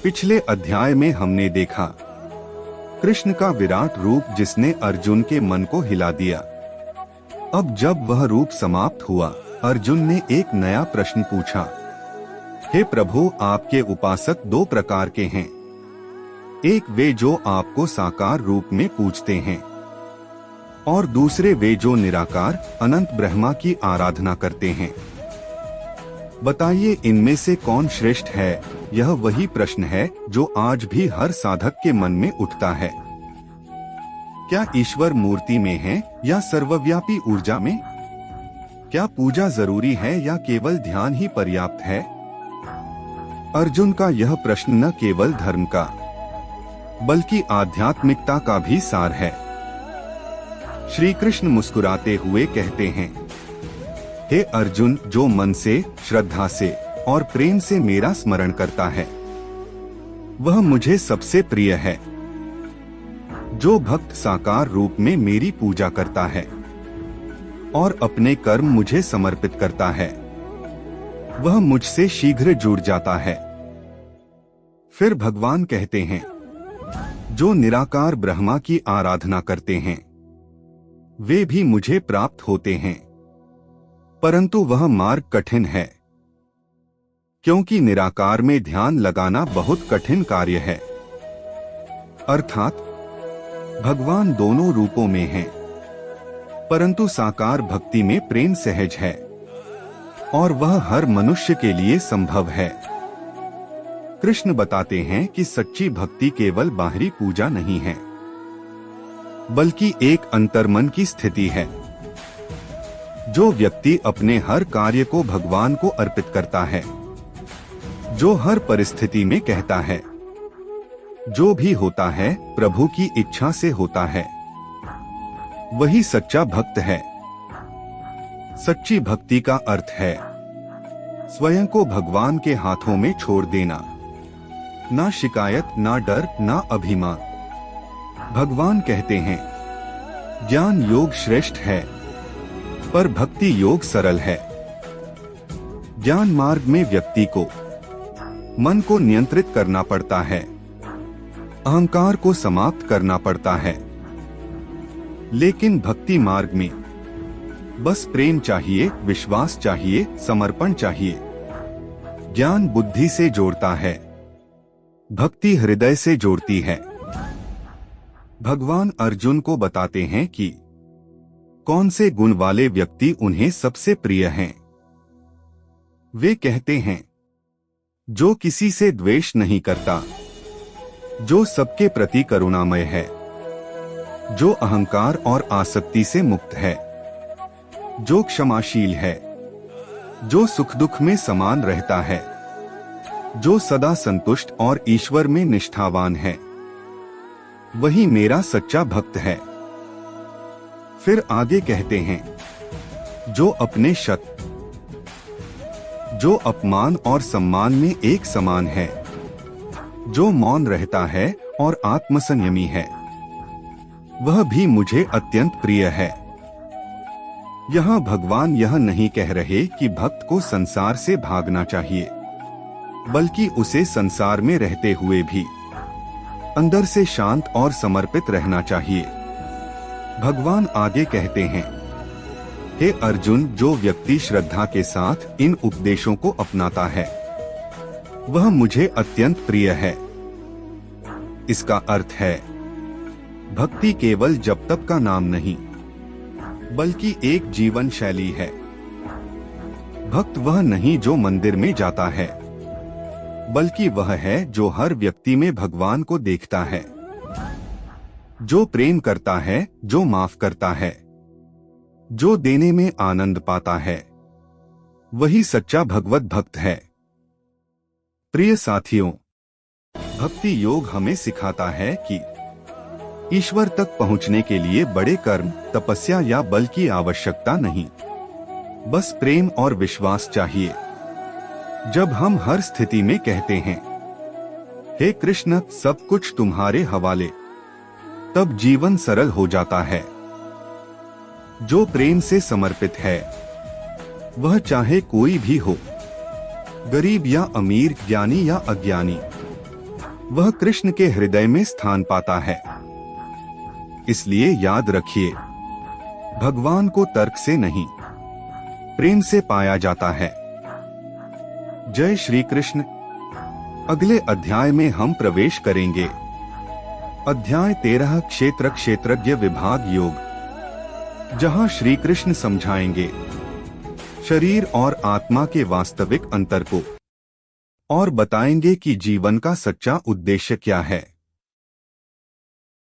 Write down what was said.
पिछले अध्याय में हमने देखा कृष्ण का विराट रूप जिसने अर्जुन के मन को हिला दिया। अब जब वह रूप समाप्त हुआ, अर्जुन ने एक नया प्रश्न पूछा। हे प्रभु, आपके उपासक दो प्रकार के हैं। एक वे जो आपको साकार रूप में पूजते हैं और दूसरे वे जो निराकार अनंत ब्रह्मा की आराधना करते हैं। बताइए इनमें से कौन श्रेष्ठ है? यह वही प्रश्न है जो आज भी हर साधक के मन में उठता है। क्या ईश्वर मूर्ति में है या सर्वव्यापी ऊर्जा में? क्या पूजा जरूरी है या केवल ध्यान ही पर्याप्त है? अर्जुन का यह प्रश्न न केवल धर्म का बल्कि आध्यात्मिकता का भी सार है। श्री कृष्ण मुस्कुराते हुए कहते हैं, हे अर्जुन, जो मन से, श्रद्धा से और प्रेम से मेरा स्मरण करता है वह मुझे सबसे प्रिय है। जो भक्त साकार रूप में मेरी पूजा करता है और अपने कर्म मुझे समर्पित करता है वह मुझसे शीघ्र जुड़ जाता है। फिर भगवान कहते हैं, जो निराकार ब्रह्मा की आराधना करते हैं वे भी मुझे प्राप्त होते हैं, परंतु वह मार्ग कठिन है, क्योंकि निराकार में ध्यान लगाना बहुत कठिन कार्य है। अर्थात भगवान दोनों रूपों में हैं, परंतु साकार भक्ति में प्रेम सहज है और वह हर मनुष्य के लिए संभव है। कृष्ण बताते हैं कि सच्ची भक्ति केवल बाहरी पूजा नहीं है, बल्कि एक अंतर्मन की स्थिति है। जो व्यक्ति अपने हर कार्य को भगवान को अर्पित करता है, जो हर परिस्थिति में कहता है, जो भी होता है प्रभु की इच्छा से होता है, वही सच्चा भक्त है। सच्ची भक्ति का अर्थ है स्वयं को भगवान के हाथों में छोड़ देना। ना शिकायत, ना डर, ना अभिमान। भगवान कहते हैं, ज्ञान योग श्रेष्ठ है पर भक्ति योग सरल है। ज्ञान मार्ग में व्यक्ति को मन को नियंत्रित करना पड़ता है, अहंकार को समाप्त करना पड़ता है। लेकिन भक्ति मार्ग में बस प्रेम चाहिए, विश्वास चाहिए, समर्पण चाहिए। ज्ञान बुद्धि से जोड़ता है, भक्ति हृदय से जोड़ती है। भगवान अर्जुन को बताते हैं कि कौन से गुण वाले व्यक्ति उन्हें सबसे प्रिय हैं। वे कहते हैं, जो किसी से द्वेष नहीं करता, जो सबके प्रति करुणामय है, जो अहंकार और आसक्ति से मुक्त है, जो क्षमाशील है, जो सुख दुख में समान रहता है, जो सदा संतुष्ट और ईश्वर में निष्ठावान है, वही मेरा सच्चा भक्त है। फिर आगे कहते हैं, जो अपने शत, जो अपमान और सम्मान में एक समान है, जो मौन रहता है और आत्मसंयमी है, वह भी मुझे अत्यंत प्रिय है। यहाँ भगवान यह नहीं कह रहे कि भक्त को संसार से भागना चाहिए, बल्कि उसे संसार में रहते हुए भी अंदर से शांत और समर्पित रहना चाहिए। भगवान आगे कहते हैं, हे अर्जुन, जो व्यक्ति श्रद्धा के साथ इन उपदेशों को अपनाता है वह मुझे अत्यंत प्रिय है। इसका अर्थ है, भक्ति केवल जप तप का नाम नहीं, बल्कि एक जीवन शैली है। भक्त वह नहीं जो मंदिर में जाता है, बल्कि वह है जो हर व्यक्ति में भगवान को देखता है, जो प्रेम करता है, जो माफ करता है, जो देने में आनंद पाता है, वही सच्चा भगवत भक्त है। प्रिय साथियों, भक्ति योग हमें सिखाता है कि ईश्वर तक पहुंचने के लिए बड़े कर्म, तपस्या या बल की आवश्यकता नहीं, बस प्रेम और विश्वास चाहिए। जब हम हर स्थिति में कहते हैं, हे कृष्ण, सब कुछ तुम्हारे हवाले, तब जीवन सरल हो जाता है। जो प्रेम से समर्पित है वह चाहे कोई भी हो, गरीब या अमीर, ज्ञानी या अज्ञानी, वह कृष्ण के हृदय में स्थान पाता है। इसलिए याद रखिए, भगवान को तर्क से नहीं, प्रेम से पाया जाता है। जय श्री कृष्ण। अगले अध्याय में हम प्रवेश करेंगे अध्याय 13 क्षेत्र क्षेत्रज्ञ विभाग योग, जहां श्री कृष्ण समझाएंगे शरीर और आत्मा के वास्तविक अंतर को और बताएंगे कि जीवन का सच्चा उद्देश्य क्या है।